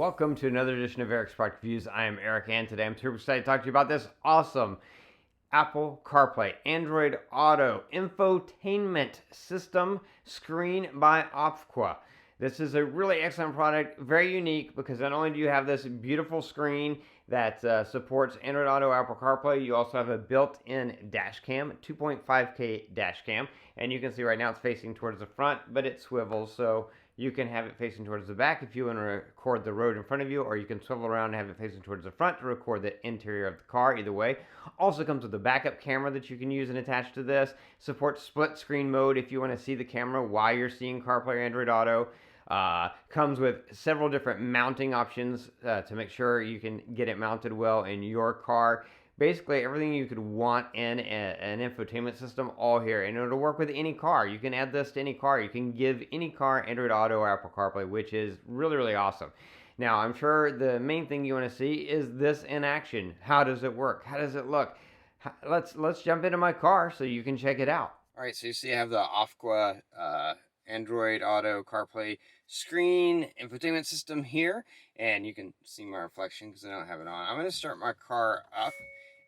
Welcome to another edition of Eric's Product Reviews. I am Eric, and today I'm super excited to talk to you about this awesome Apple CarPlay, Android Auto, infotainment system screen by Opqua. This is a really excellent product, very unique because not only do you have this beautiful screen that supports Android Auto, Apple CarPlay, you also have a built-in dash cam, 2.5K dash cam, and you can see right now it's facing towards the front, but it swivels, so you can have it facing towards the back if you want to record the road in front of you, or you can swivel around and have it facing towards the front to record the interior of the car. Either way. Also comes with a backup camera that you can use and attach to this. Supports split screen mode if you want to see the camera while you're seeing CarPlay or Android Auto. Comes with several different mounting options to make sure you can get it mounted well in your car. Basically everything you could want in an infotainment system all here, and it'll work with any car. You can add this to any car. You can give any car Android Auto or Apple CarPlay, which is really awesome. Now I'm sure the main thing you want to see is this in action. How does it work? How does it look? Let's jump into my car so you can check it out. All right, so you see I have the Opqua Android Auto CarPlay screen infotainment system here, and you can see my reflection because I don't have it on. I'm going to start my car up,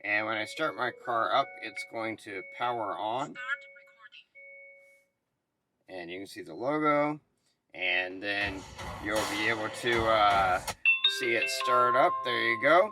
and when I start my car up, it's going to power on. And you can see the logo, and then you'll be able to see it start up. There you go.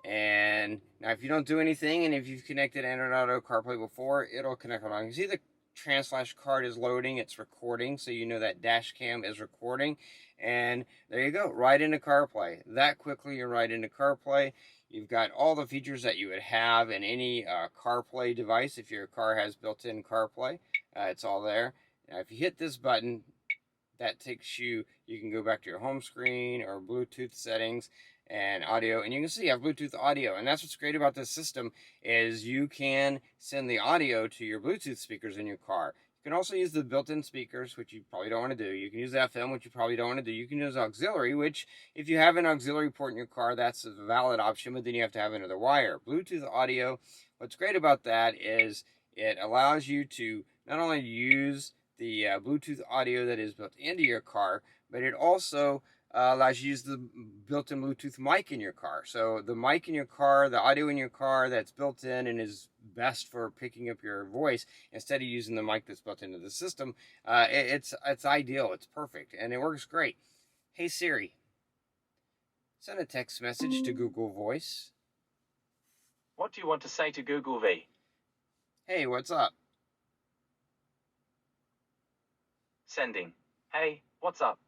And now if you don't do anything, and if you've connected Android Auto CarPlay before, it'll connect along. You see the Transflash card is loading, it's recording, so you know that dash cam is recording. And there you go, right into CarPlay. That quickly you're right into CarPlay. You've got all the features that you would have in any CarPlay device. If your car has built-in CarPlay, it's all there. Now if you hit this button, that takes you can go back to your home screen or Bluetooth settings and audio, and you can see you have Bluetooth audio. And that's what's great about this system is you can send the audio to your Bluetooth speakers in your car. You can also use the built-in speakers, which you probably don't want to do. You can use FM, which you probably don't want to do. You can use auxiliary, which if you have an auxiliary port in your car, that's a valid option, but then you have to have another wire. Bluetooth audio, what's great about that is it allows you to not only use the Bluetooth audio that is built into your car, but it also allows you to use the built-in Bluetooth mic in your car. So the mic in your car, the audio in your car that's built in and is best for picking up your voice instead of using the mic that's built into the system, it's ideal. It's perfect, and it works great. Hey Siri, send a text message to Google Voice. What do you want to say to Google V? Hey, what's up? Sending. Hey, what's up?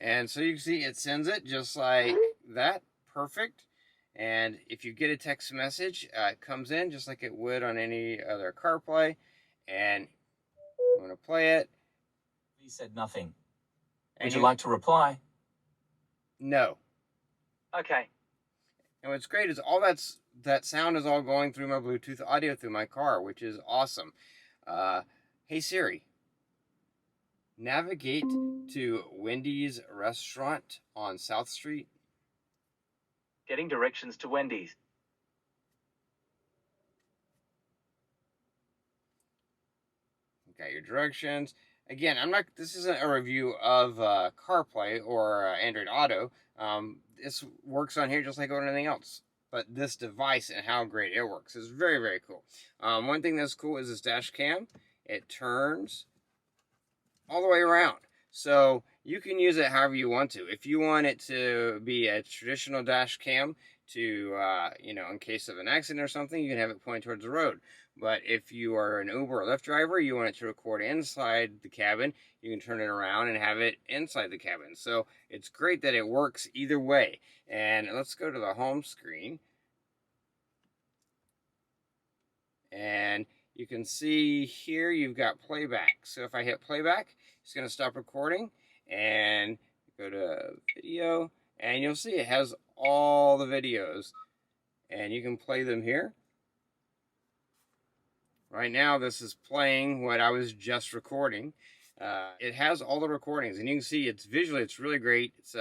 And so you can see it sends it just like that. Perfect. And if you get a text message, it comes in just like it would on any other CarPlay. And I'm going to play it. He said nothing. Would you like to reply? No. Okay. And what's great is all that sound is all going through my Bluetooth audio through my car, which is awesome. Hey Siri, navigate to Wendy's restaurant on South Street. Getting directions to Wendy's. Okay, your directions. Again, this isn't a review of CarPlay or Android Auto. This works on here just like on anything else. But this device and how great it works is very cool. One thing that's cool is this dash cam. It turns all the way around. So you can use it however you want to. If you want it to be a traditional dash cam to, in case of an accident or something, you can have it point towards the road. But if you are an Uber or Lyft driver, you want it to record inside the cabin, you can turn it around and have it inside the cabin. So it's great that it works either way. And let's go to the home screen. And you can see here you've got playback. So if I hit playback, it's going to stop recording and go to video, and you'll see it has all the videos, and you can play them here. Right now this is playing what I was just recording. It has all the recordings, and you can see it's really great. It's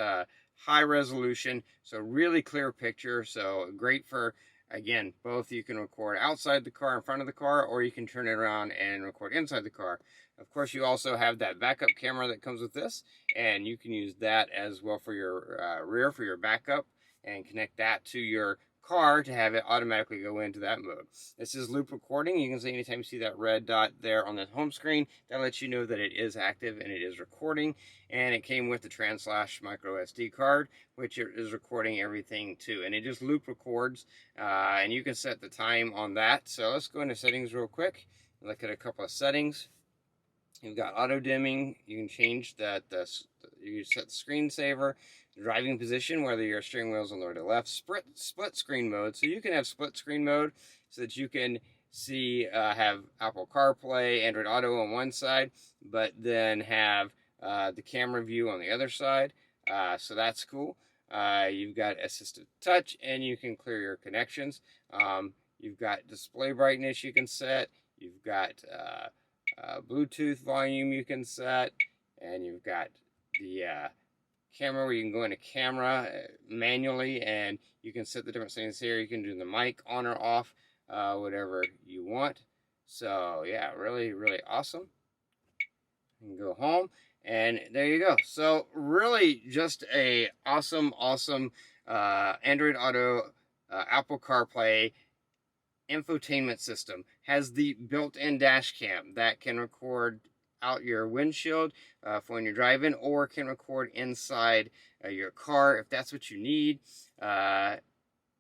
high resolution, so really clear picture, so great for Again, both you can record outside the car, in front of the car, or you can turn it around and record inside the car. Of course, you also have that backup camera that comes with this, and you can use that as well for your rear, for your backup, and connect that to your car to have it automatically go into that mode. This is loop recording. You can see anytime you see that red dot there on the home screen, that lets you know that it is active and it is recording. And it came with the Translash micro SD card, which is recording everything too. And it just loop records, and you can set the time on that. So let's go into settings real quick and look at a couple of settings. You've got auto dimming. You can change that. You set the screensaver, driving position, whether your steering wheel's on the right or left. Split screen mode. So you can have split screen mode so that you can see have Apple CarPlay, Android Auto on one side, but then have the camera view on the other side. So that's cool. You've got assistive touch, and you can clear your connections. You've got display brightness you can set. You've got Bluetooth volume you can set, and you've got the camera where you can go into camera manually, and you can set the different settings here. You can do the mic on or off, whatever you want. So yeah, really, really awesome. You can go home, and there you go. So really just a awesome Android Auto, Apple CarPlay infotainment system. Has the built-in dash cam that can record out your windshield for when you're driving, or can record inside your car if that's what you need.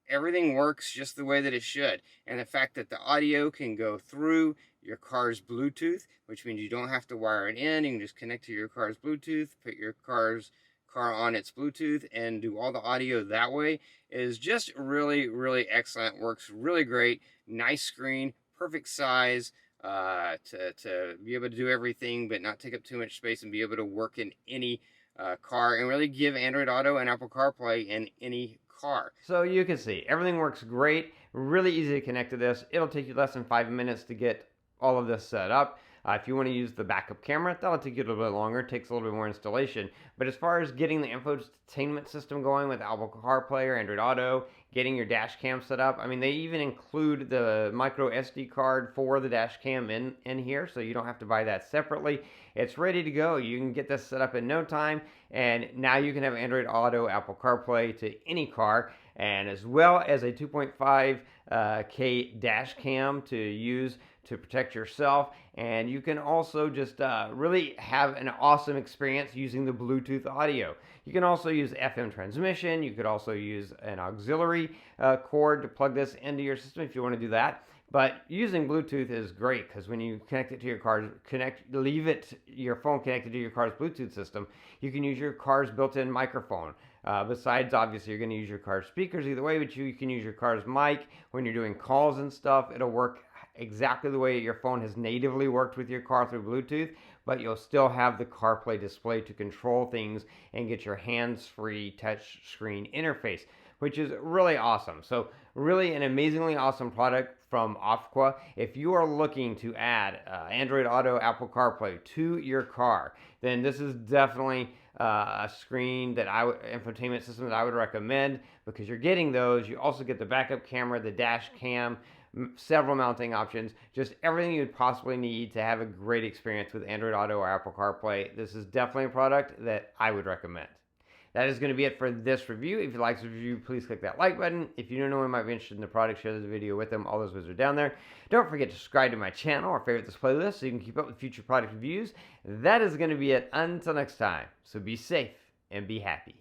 Everything works just the way that it should, and the fact that the audio can go through your car's Bluetooth, which means you don't have to wire it in. You can just connect to your car's Bluetooth, put your car on its Bluetooth, and do all the audio that way, is just really, really excellent. Works really great. Nice screen, perfect size to be able to do everything but not take up too much space, and be able to work in any car, and really give Android Auto and Apple CarPlay in any car. So you can see everything works great. Really easy to connect to this. It'll take you less than 5 minutes to get all of this set up. If you want to use the backup camera, that'll take you a little bit longer. It takes a little bit more installation. But as far as getting the infotainment system going with Apple CarPlay or Android Auto, getting your dash cam set up, I mean, they even include the micro SD card for the dash cam in here, so you don't have to buy that separately. It's ready to go. You can get this set up in no time, and now you can have Android Auto, Apple CarPlay to any car, and as well as a 2.5K dash cam to use to protect yourself. And you can also just really have an awesome experience using the Bluetooth audio. You can also use FM transmission. You could also use an auxiliary cord to plug this into your system if you want to do that. But using Bluetooth is great, because when you connect it to your car, your phone connected to your car's Bluetooth system, you can use your car's built-in microphone. Besides, obviously, you're going to use your car's speakers either way, but you can use your car's mic when you're doing calls and stuff. It'll work exactly the way your phone has natively worked with your car through Bluetooth, but you'll still have the CarPlay display to control things and get your hands-free touch screen interface, which is really awesome. So really an amazingly awesome product from Opqua. If you are looking to add Android Auto, Apple CarPlay to your car, then this is definitely a screen infotainment system that I would recommend, because you're getting those. You also get the backup camera, the dash cam, several mounting options, just everything you'd possibly need to have a great experience with Android Auto or Apple CarPlay. This is definitely a product that I would recommend. That is going to be it for this review. If you like this review, please click that like button. If you don't know anyone might be interested in the product, share this video with them. All those videos are down there. Don't forget to subscribe to my channel or favorite this playlist so you can keep up with future product reviews. That is going to be it until next time. So be safe and be happy.